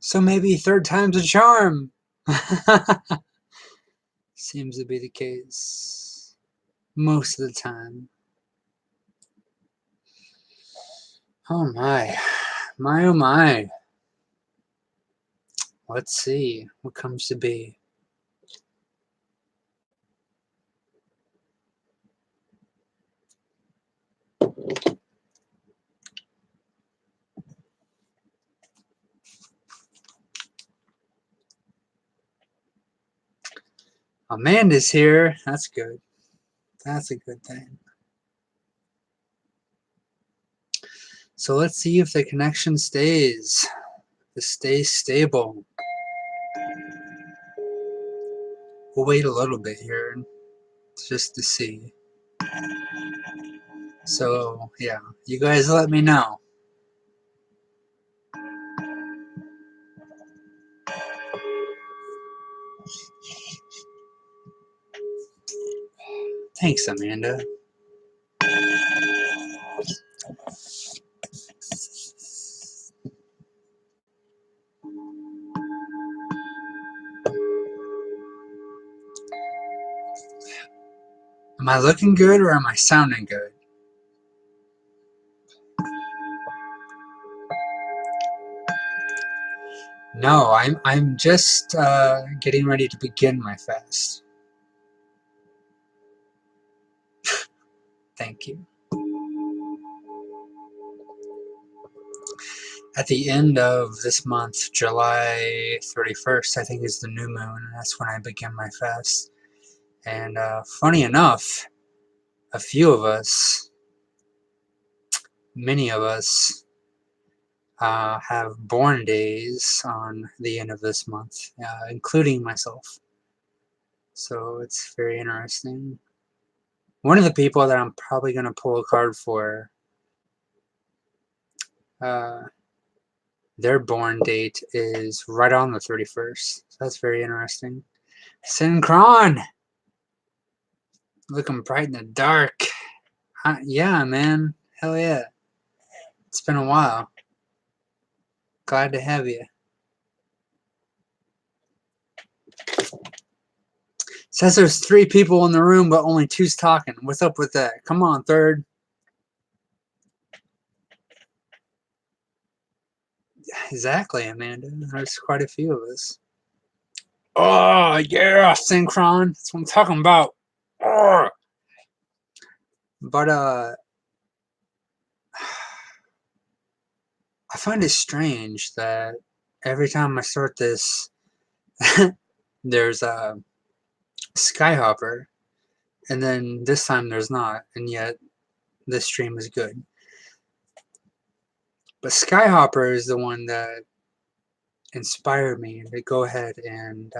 So maybe third time's a charm. Seems to be the case most of the time. Oh my. My oh my. Let's see what comes to be. Amanda's here. That's good. That's a good thing. So let's see if the connection stays. If it stays stable. We'll wait a little bit here just to see. So yeah, you guys let me know. Thanks, Amanda. Am I looking good or am I sounding good? No, I'm just getting ready to begin my fast. Thank you. At the end of this month, July 31st, I think is the new moon, and that's when I begin my fast. And funny enough, a few of us, many of us, have born days on the end of this month, including myself. So it's very interesting. One of the people that I'm probably going to pull a card for, their born date is right on the 31st. So that's very interesting. Synchron! Looking bright in the dark. Yeah, man. Hell yeah. It's been a while. Glad to have you. Says there's 3 people in the room, but only 2's talking. What's up with that? Come on, third. Exactly, Amanda. There's quite a few of us. Oh, yeah, Synchron. That's what I'm talking about. Oh. But, I find it strange that every time I start this, there's a Skyhopper, and then this time there's not, and yet this stream is good. But Skyhopper is the one that inspired me to go ahead and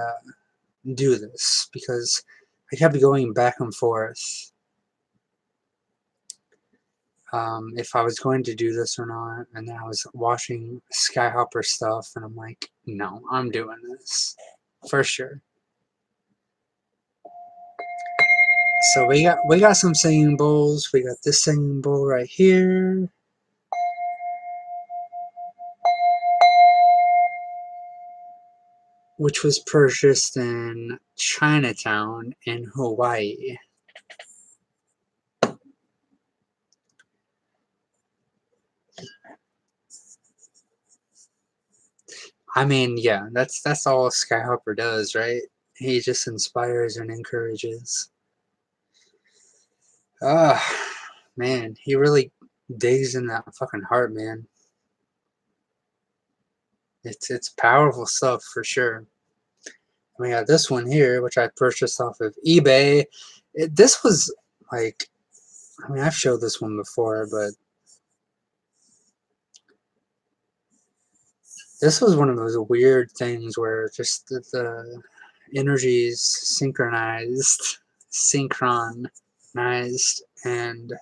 do this, because I kept going back and forth if I was going to do this or not, and then I was watching Skyhopper stuff, and I'm like, no, I'm doing this for sure. So we got some singing bowls. We got this singing bowl right here. Which was purchased in Chinatown in Hawaii. I mean, yeah, that's all Skyhopper does, right? He just inspires and encourages. Man, he really digs in that fucking heart, man. It's powerful stuff for sure. We got this one here, which I purchased off of eBay. This was like, I mean, I've showed this one before, but this was one of those weird things where just the energies synchronized, and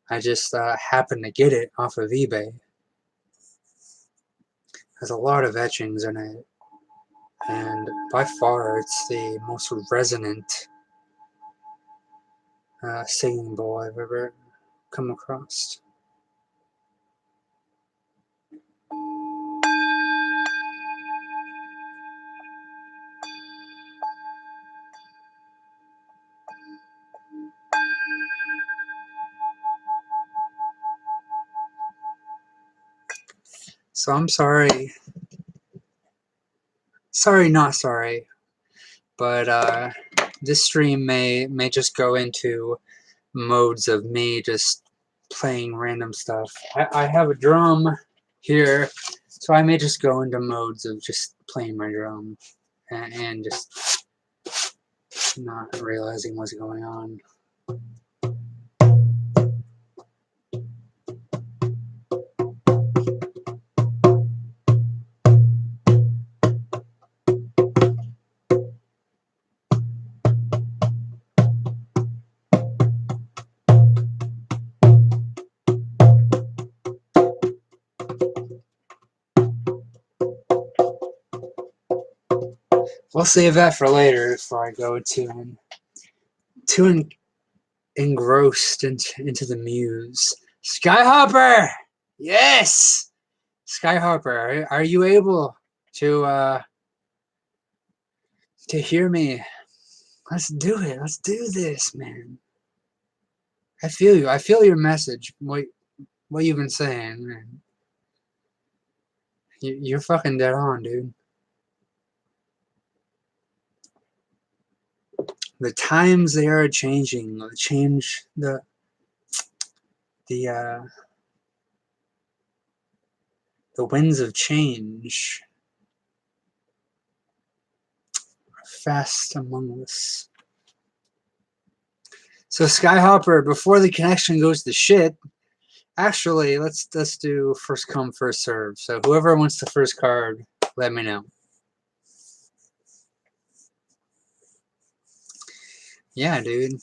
I just happened to get it off of eBay. There's a lot of etchings in it, and by far it's the most resonant singing bowl I've ever come across. So I'm sorry. Sorry, not sorry. But this stream may just go into modes of me just playing random stuff. I have a drum here, so I may just go into modes of just playing my drum and just not realizing what's going on. We'll save that for later before I go too engrossed into the muse. Skyhopper! Yes! Skyhopper, are you able to hear me? Let's do it. Let's do this, man. I feel you. I feel your message. What you've been saying, man. You're fucking dead on, dude. The times they are changing. Change the winds of change are fast among us. So Skyhopper, before the connection goes to shit, actually let's do first come first serve. So whoever wants the first card, let me know. Yeah, dude.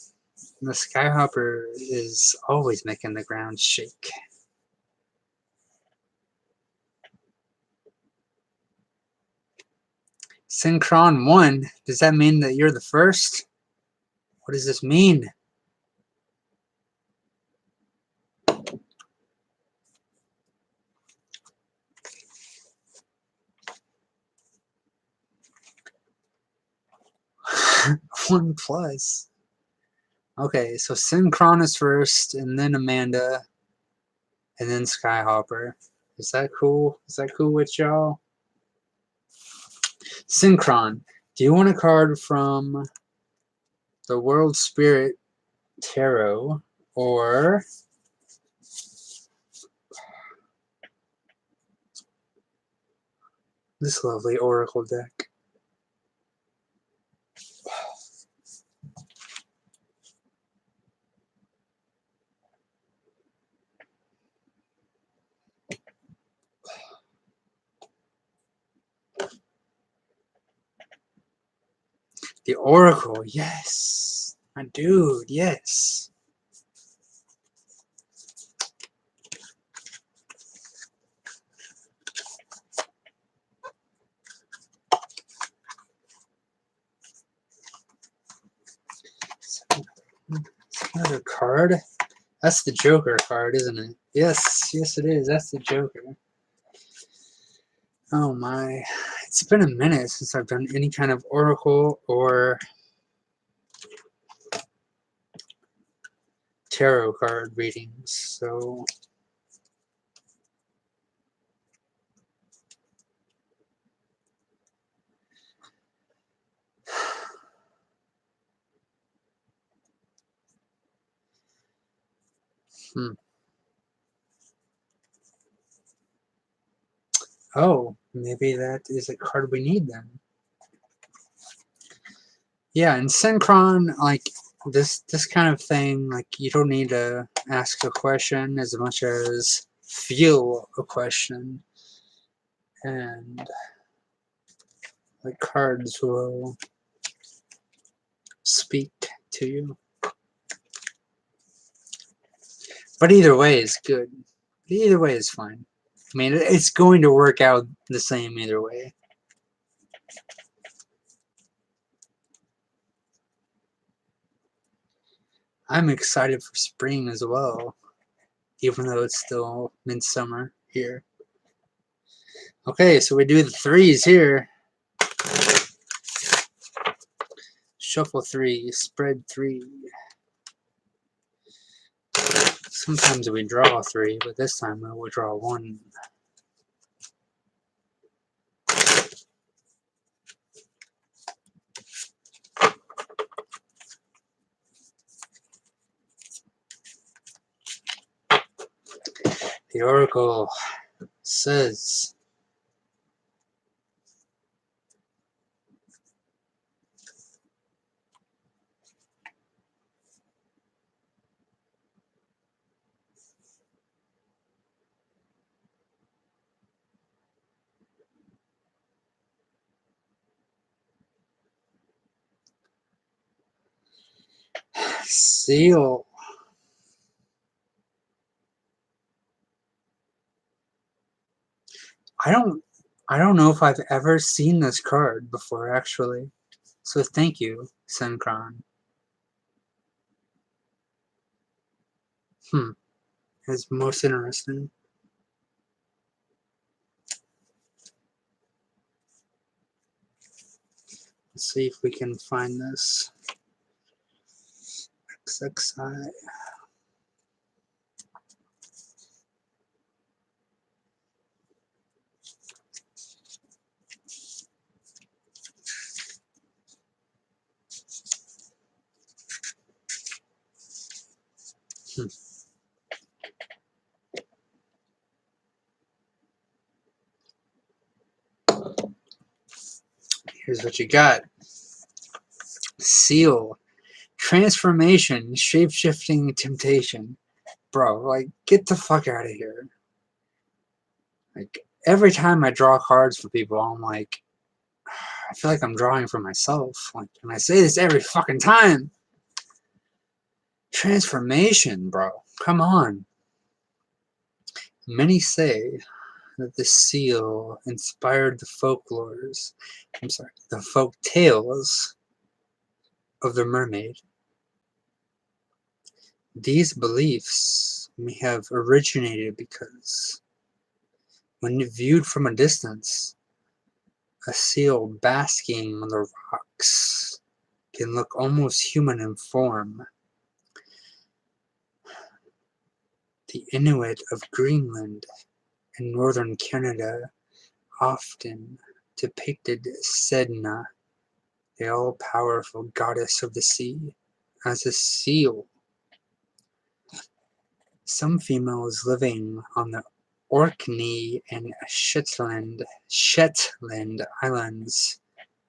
The Skyhopper is always making the ground shake. Synchron 1. Does that mean that you're the first? What does this mean? One plus. Okay, so Synchron is first, and then Amanda, and then Skyhopper. Is that cool? Is that cool with y'all? Synchron, do you want a card from the World Spirit Tarot or this lovely Oracle deck? The Oracle, yes. My dude, yes. Another card? That's the Joker card, isn't it? Yes, yes it is. That's the Joker. Oh my. It's been a minute since I've done any kind of Oracle or tarot card readings, so oh, maybe that is a card we need then. Yeah, in Synchron, like this kind of thing, like you don't need to ask a question as much as feel a question, and the cards will speak to you. But either way is good. Either way is fine. I mean, it's going to work out the same either way. I'm excited for spring as well, even though it's still midsummer here. Okay, so we do the threes here. Shuffle 3, spread 3. Sometimes we draw 3, but this time we will draw 1. The Oracle says, seal. I don't know if I've ever seen this card before, actually. So thank you, Synchron. It's most interesting. Let's see if we can find this. XXI. Here's what you got. Seal. Transformation. Shape-shifting temptation. Bro, like, get the fuck out of here. Like, every time I draw cards for people, I'm like, I feel like I'm drawing for myself. Like, and I say this every fucking time. Transformation, bro. Come on. Many say that the seal inspired the the folk tales of the mermaid. These beliefs may have originated because, when viewed from a distance, a seal basking on the rocks can look almost human in form. The Inuit of Greenland and northern Canada often depicted Sedna, the all-powerful goddess of the sea, as a seal. Some females living on the Orkney and Shetland Islands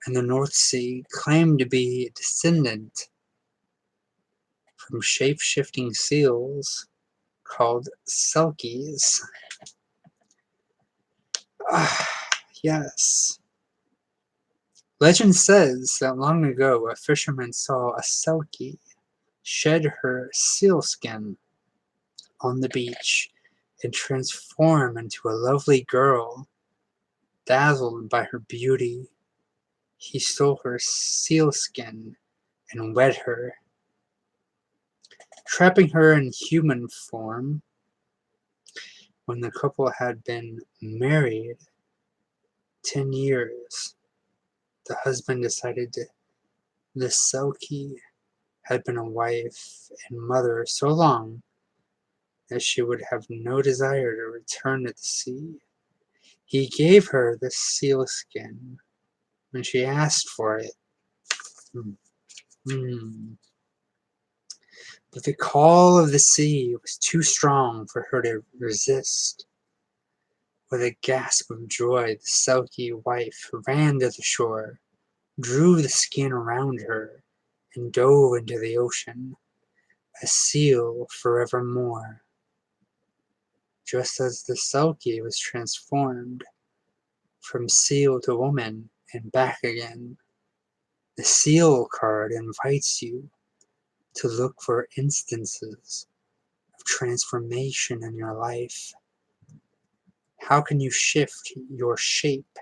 and the North Sea claim to be a descendant from shape-shifting seals called selkies. Yes. Legend says that long ago a fisherman saw a selkie shed her sealskin on the beach and transform into a lovely girl. Dazzled by her beauty, he stole her sealskin and wed her, trapping her in human form. When the couple had been married 10 years, the husband decided the selkie had been a wife and mother so long that she would have no desire to return to the sea. He gave her the sealskin when she asked for it. But the call of the sea was too strong for her to resist. With a gasp of joy, the selkie wife ran to the shore, drew the skin around her, and dove into the ocean, a seal forevermore. Just as the selkie was transformed from seal to woman and back again, the seal card invites you to look for instances of transformation in your life. How can you shift your shape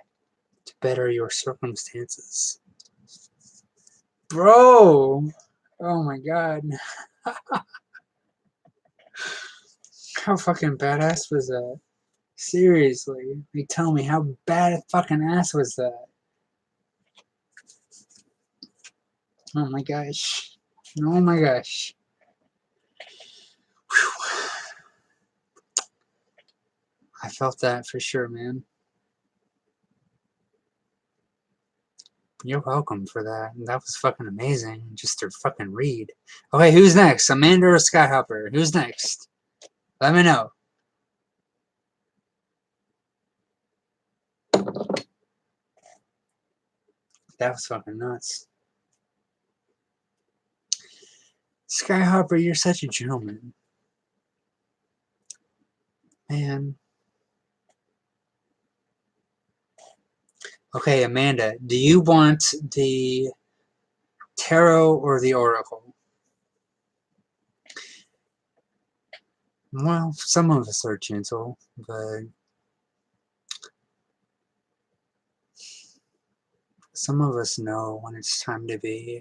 to better your circumstances? Bro! Oh my god. How fucking badass was that? Seriously. You tell me, how bad fucking ass was that? Oh my gosh. Oh my gosh. Whew. I felt that for sure, man. You're welcome for that. That was fucking amazing. Just to fucking read. Okay, who's next? Amanda or Skyhopper? Who's next? Let me know. That was fucking nuts. Skyhopper, you're such a gentleman. Man. Okay, Amanda, do you want the tarot or the oracle? Well, some of us are gentle, but some of us know when it's time to be.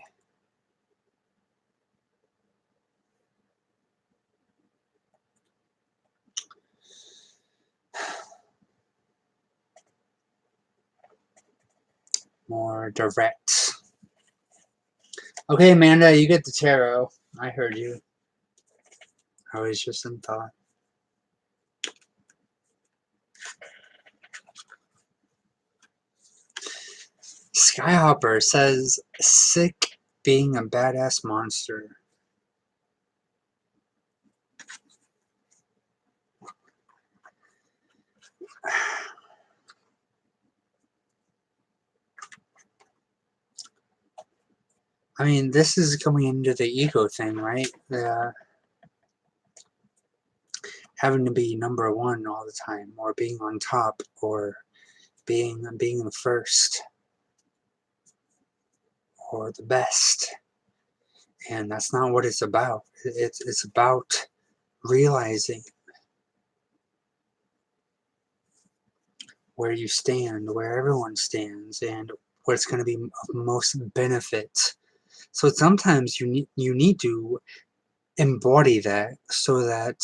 More direct. Okay, Amanda, you get the tarot. I heard you. I was just in thought. Skyhopper says, sick being a badass monster. I mean, this is going into the ego thing, right? Having to be number one all the time, or being on top, or being the first, or the best. And that's not what it's about. It's about realizing where you stand, where everyone stands, and what's going to be of most benefit. So sometimes you need to embody that so that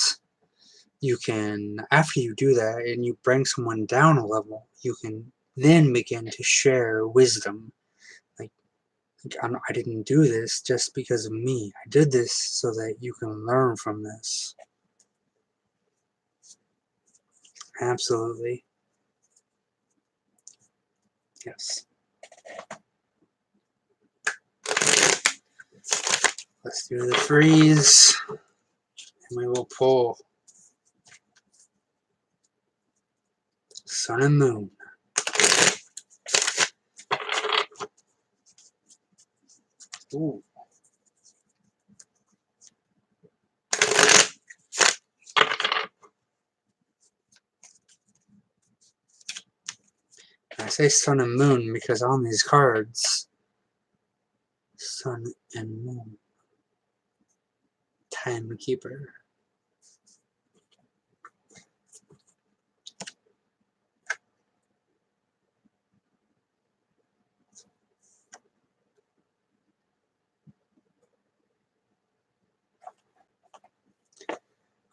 you can, after you do that and you bring someone down a level, you can then begin to share wisdom. Like, I didn't do this just because of me. I did this so that you can learn from this. Absolutely. Yes. Let's do the freeze. And we will pull Sun and Moon. Ooh. I say Sun and Moon because on these cards, Sun and Moon. Timekeeper.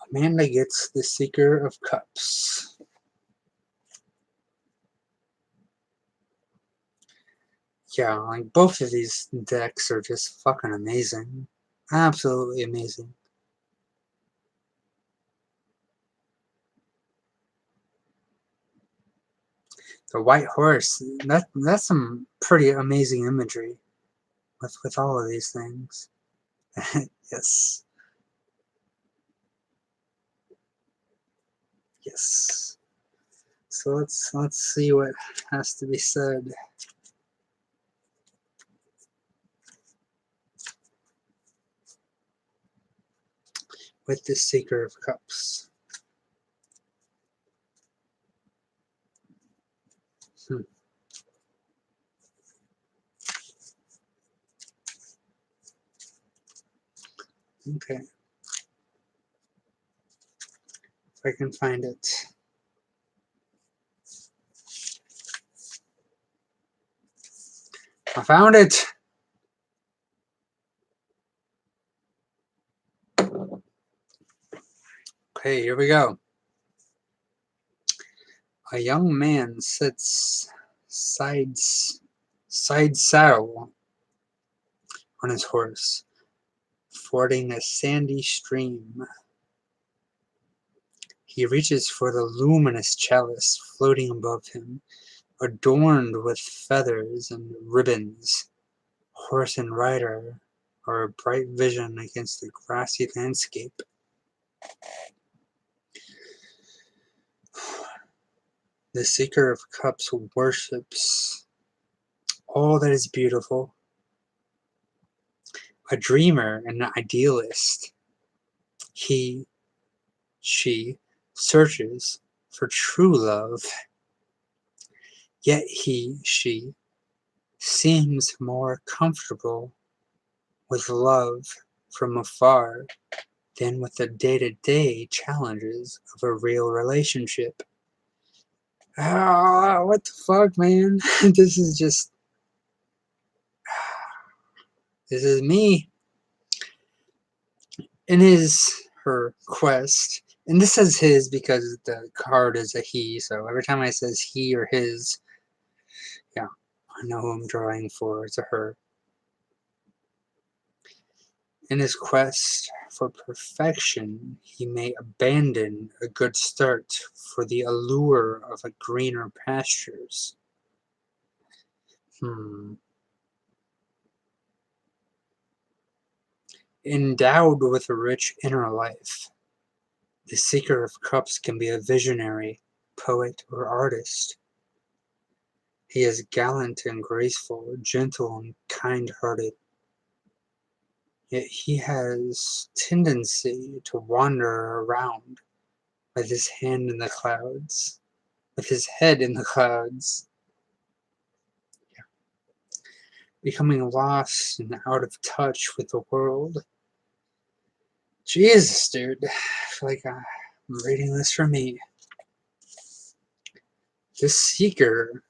Amanda gets the Seeker of Cups. Yeah, like both of these decks are just fucking amazing. Absolutely amazing. The White Horse, that's some pretty amazing imagery with all of these things. Yes. Yes. So let's see what has to be said. With the Seeker of Cups. Okay. If I can find it. I found it! Okay, here we go. A young man sits side saddle on his horse, fording a sandy stream. He reaches for the luminous chalice floating above him, adorned with feathers and ribbons. Horse and rider are a bright vision against the grassy landscape. The Seeker of Cups worships all that is beautiful, a dreamer and an idealist. He, she searches for true love, yet he, she seems more comfortable with love from afar than with the day-to-day challenges of a real relationship. Ah, what the fuck, man? This is just, this is me in her quest. And this says his because the card is a he, so every time I says he or his, yeah, I know who I'm drawing for. It's a her. In his quest for perfection, he may abandon a good start for the allure of a greener pastures. Endowed with a rich inner life, the Seeker of Cups can be a visionary, poet, or artist. He is gallant and graceful, gentle and kind-hearted. Yet he has tendency to wander around with his hand in the clouds, with his head in the clouds, becoming lost and out of touch with the world. Jesus, dude. I feel like I'm reading this for me. This seeker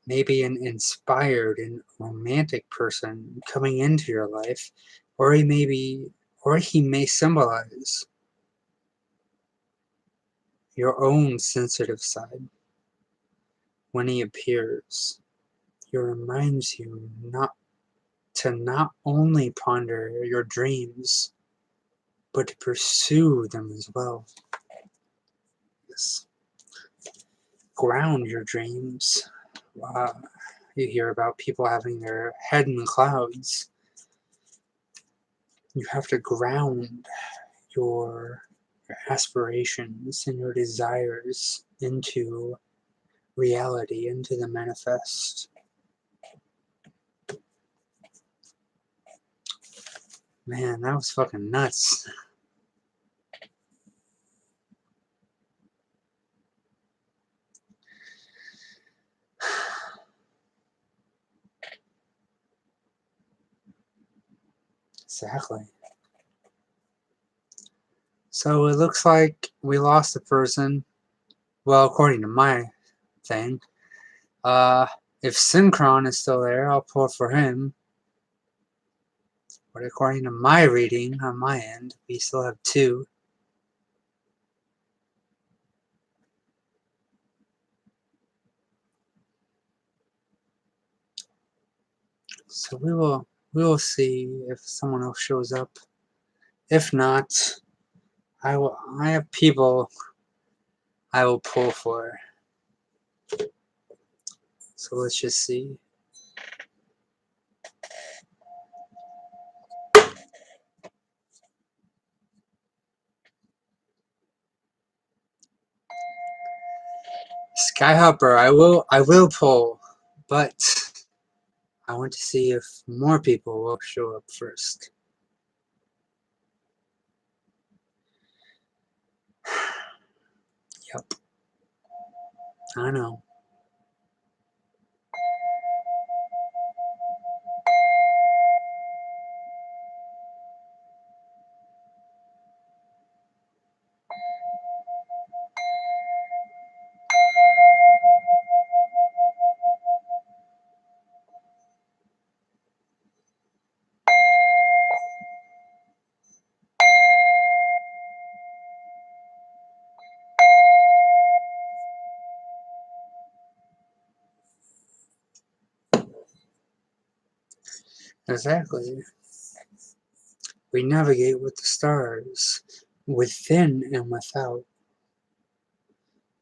may be an inspired and romantic person coming into your life, or he may symbolize your own sensitive side. When he appears, he reminds you not only ponder your dreams, but to pursue them as well. Yes. Ground your dreams. You hear about people having their head in the clouds. You have to ground your aspirations and your desires into reality, into the manifest. Man, that was fucking nuts. Exactly. So it looks like we lost a person. Well, according to my thing. If Synchron is still there, I'll pull for him. But according to my reading on my end, we still have two. So we will see if someone else shows up. If not, I have people I will pull for. So let's just see. Skyhopper, I will pull, but I want to see if more people will show up first. Yep. I know. Exactly. We navigate with the stars, within and without.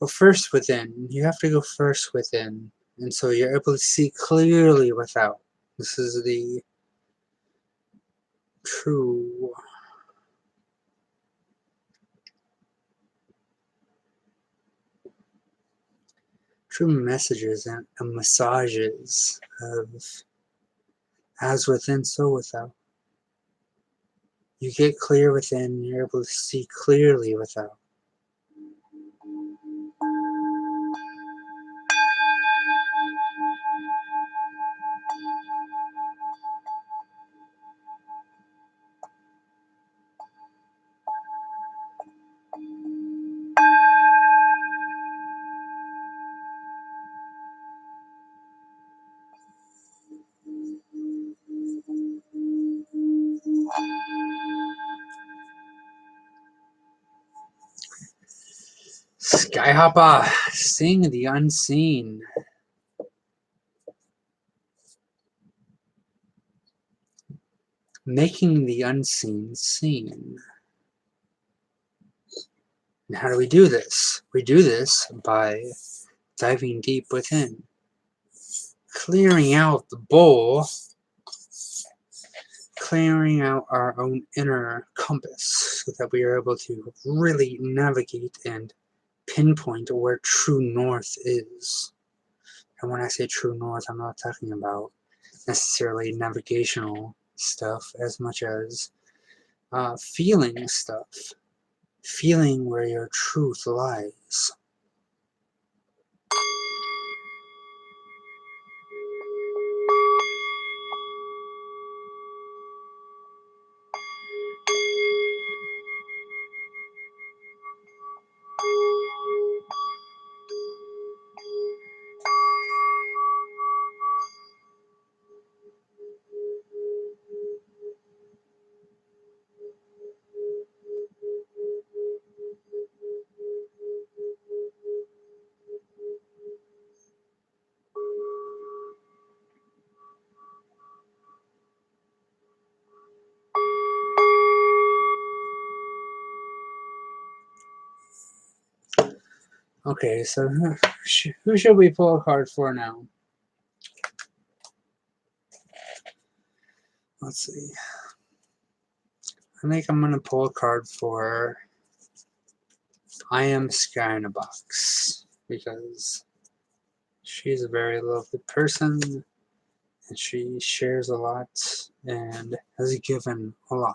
But first within. You have to go first within. And so you're able to see clearly without. This is the true true messages and massages of as within, so without. You get clear within, you're able to see clearly without. Skyhopper, seeing the unseen. Making the unseen seen. And how do we do this? We do this by diving deep within, clearing out the bowl, clearing out our own inner compass so that we are able to really navigate and pinpoint where true north is. And when I say true north, I'm not talking about necessarily navigational stuff as much as feeling stuff, feeling where your truth lies. Okay, so who should we pull a card for now? Let's see. I think I'm going to pull a card for I Am Sky in a Box, because she's a very lovely person, and she shares a lot, and has given a lot.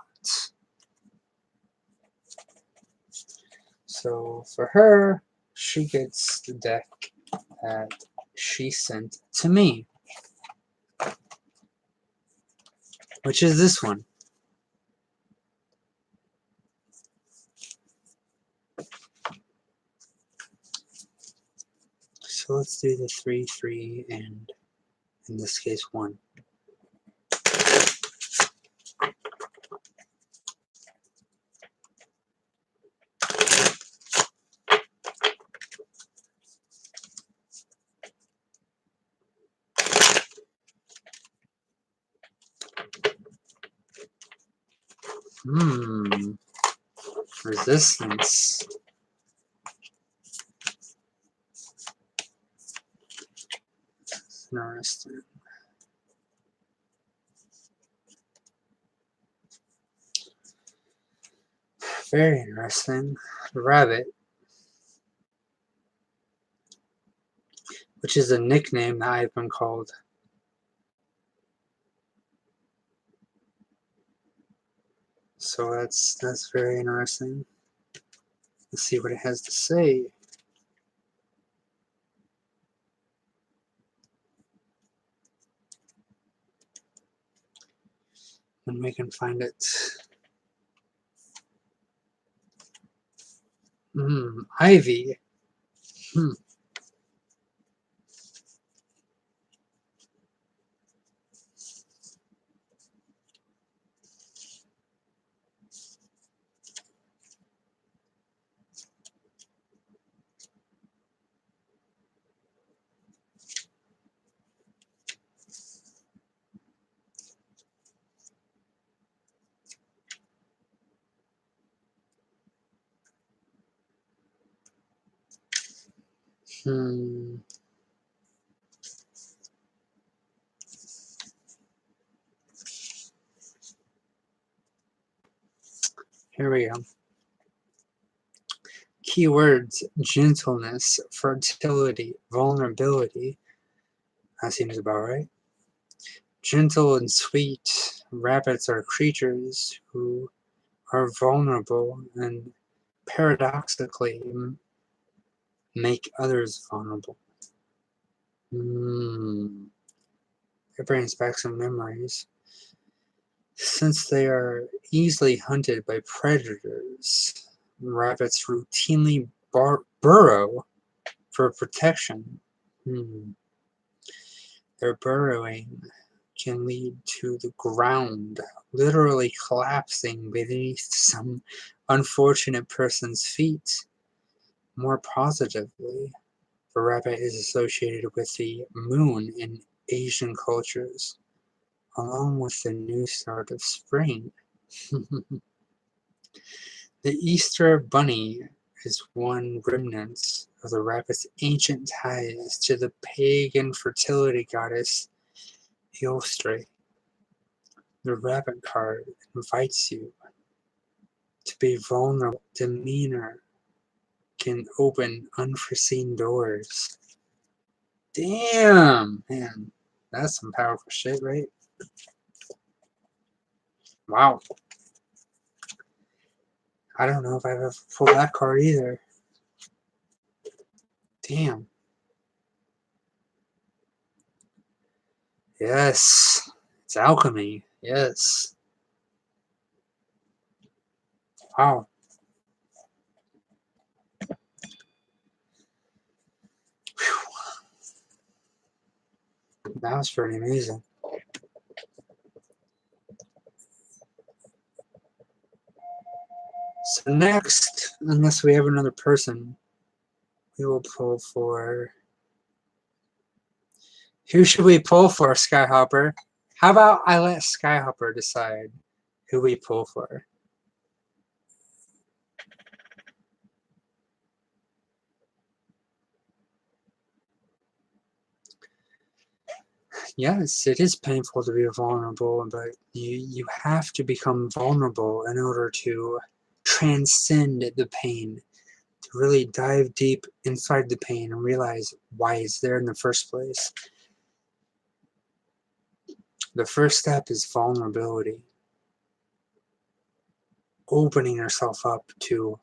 So for her, she gets the deck that she sent to me, which is this one. So let's do the 3, 3, and in this case 1. Resistance. Interesting. Very interesting. Rabbit, which is a nickname that I've been called. So that's very interesting. Let's see what it has to say. When we can find it. Ivy. Here we go. Keywords: gentleness, fertility, vulnerability. That seems about right. Gentle and sweet. Rabbits are creatures who are vulnerable and paradoxically make others vulnerable. It brings back some memories. Since they are easily hunted by predators, rabbits routinely burrow for protection. Their burrowing can lead to the ground literally collapsing beneath some unfortunate person's feet. More positively, the rabbit is associated with the moon in Asian cultures, along with the new start of spring. The Easter Bunny is one remnant of the rabbit's ancient ties to the pagan fertility goddess Eostre. The rabbit card invites you to be vulnerable. Demeanor can open unforeseen doors. Damn, man. That's some powerful shit, right? Wow. I don't know if I've ever pulled that card either. Damn. Yes. It's alchemy. Yes. Wow. That was pretty amazing. So next, unless we have another person, we will pull for... Who should we pull for, Skyhopper? How about I let Skyhopper decide who we pull for? Yes, it is painful to be vulnerable, but you have to become vulnerable in order to transcend the pain, to really dive deep inside the pain and realize why it's there in the first place. The first step is vulnerability. Opening yourself up to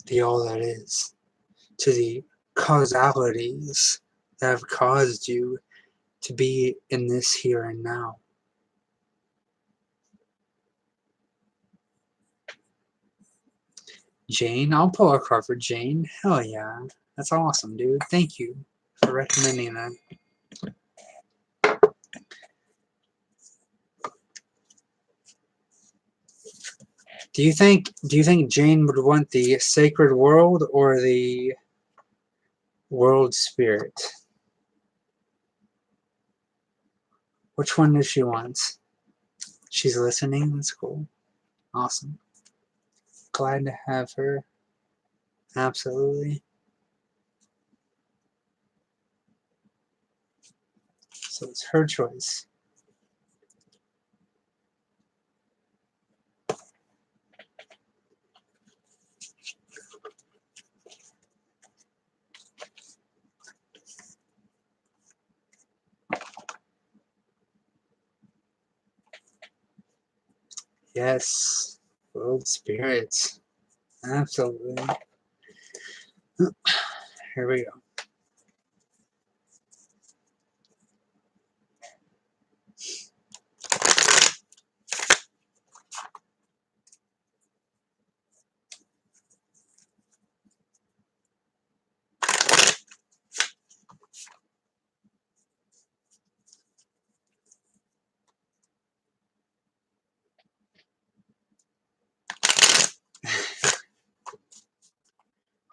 the all that is, to the causalities that have caused you to be in this here and now. Jane, I'll pull a card for Jane. Hell yeah. That's awesome, dude. Thank you for recommending that. Do you think Jane would want the sacred world or the world spirit? Which one does she want? She's listening. That's cool. Awesome. Glad to have her. Absolutely. So it's her choice. Yes. World spirits. Absolutely. Here we go.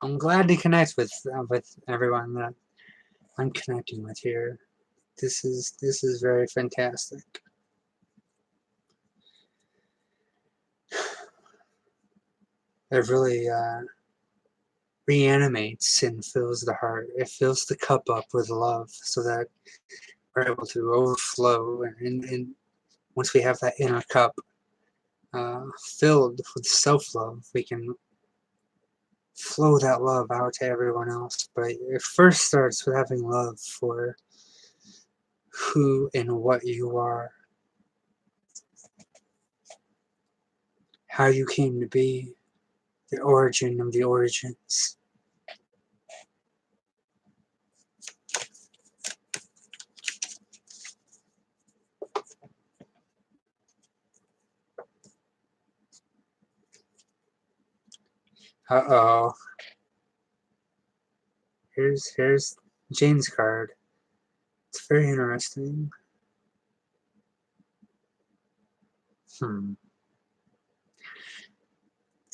I'm glad to connect with everyone that I'm connecting with here. This is very fantastic. It really reanimates and fills the heart. It fills the cup up with love so that we're able to overflow. And once we have that inner cup filled with self-love, we can flow that love out to everyone else. But it first starts with having love for who and what you are, how you came to be, the origin of the origins. Uh-oh. Here's Jane's card. It's very interesting.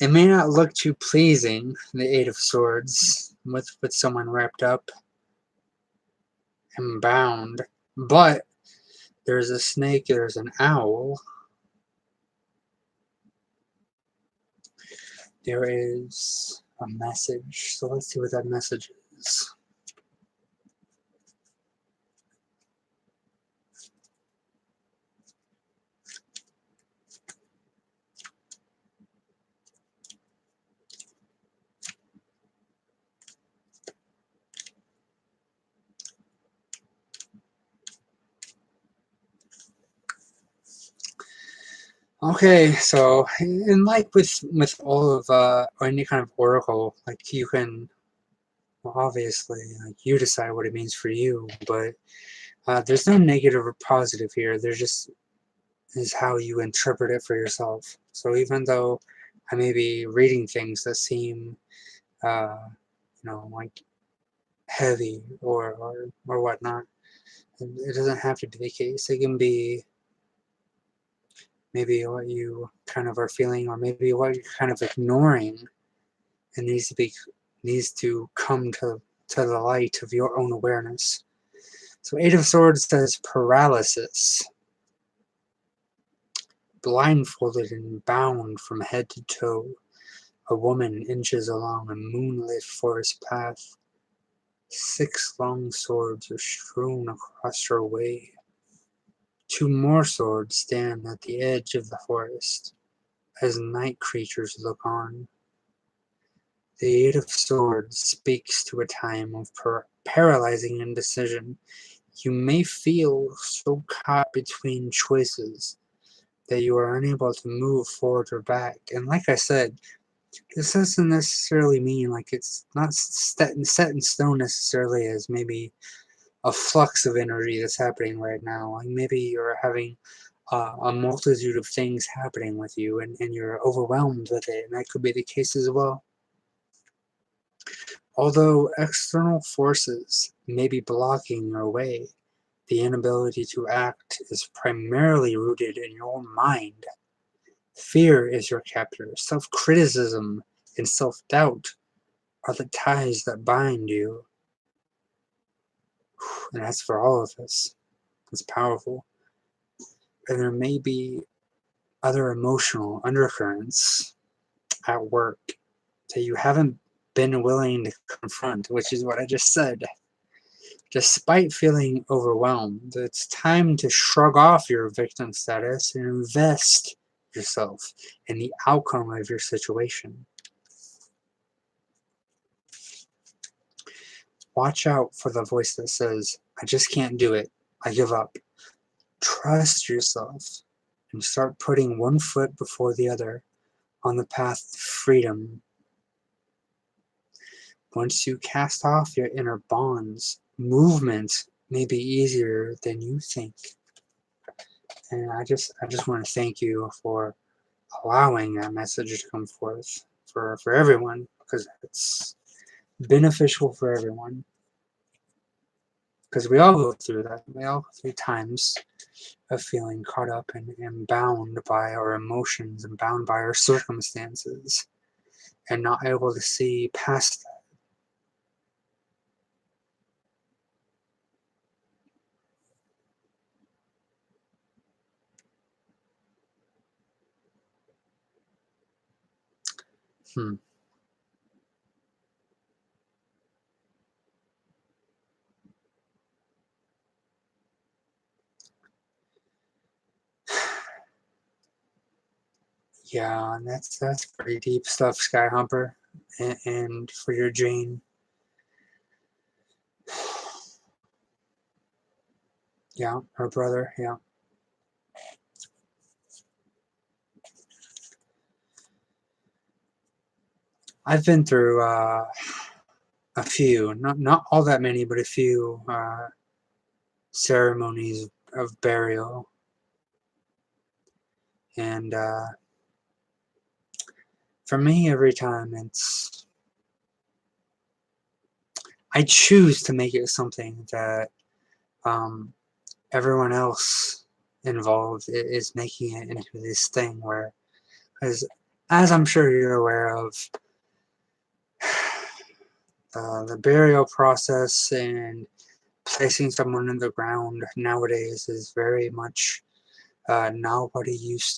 It may not look too pleasing, the Eight of Swords, with someone wrapped up and bound, but there's a snake, there's an owl, there is a message. So let's see what that message is. Okay, so and like with all of or any kind of oracle, like you can, well, obviously, like you decide what it means for you, but there's no negative or positive here. There just is how you interpret it for yourself. So even though I may be reading things that seem, uh, like heavy or whatnot, it doesn't have to be the case. It can be maybe what you kind of are feeling, or maybe what you're kind of ignoring, and needs to come to the light of your own awareness. So Eight of Swords says paralysis, blindfolded and bound from head to toe. A woman inches along a moonlit forest path. 6 long swords are strewn across her way. 2 more swords stand at the edge of the forest as night creatures look on. The Eight of Swords speaks to a time of paralyzing indecision. You may feel so caught between choices that you are unable to move forward or back. And like I said, this doesn't necessarily mean like it's not set in stone necessarily as maybe a flux of energy that's happening right now. Like maybe you're having a multitude of things happening with you and you're overwhelmed with it, and that could be the case as well. Although external forces may be blocking your way, the inability to act is primarily rooted in your mind. Fear is your captor. Self-criticism and self-doubt are the ties that bind you. And that's for all of us. It's powerful. And there may be other emotional undercurrents at work that you haven't been willing to confront, which is what I just said. Despite feeling overwhelmed, it's time to shrug off your victim status and invest yourself in the outcome of your situation. Watch out for the voice that says, I just can't do it. I give up. Trust yourself and start putting one foot before the other on the path to freedom. Once you cast off your inner bonds, movement may be easier than you think. And I just want to thank you for allowing that message to come forth for everyone, because it's beneficial for everyone. Because we all go through that. We all go through times of feeling caught up and bound by our emotions and bound by our circumstances and not able to see past that. Hmm. Yeah, and that's pretty deep stuff, Skyhumper. and for your Jane. Yeah, her brother, yeah. I've been through a few, not all that many, but a few ceremonies of burial, and for me, every time I choose to make it something that um, everyone else involved is making it into this thing where, as I'm sure you're aware of, the burial process and placing someone in the ground nowadays is very much not what it used to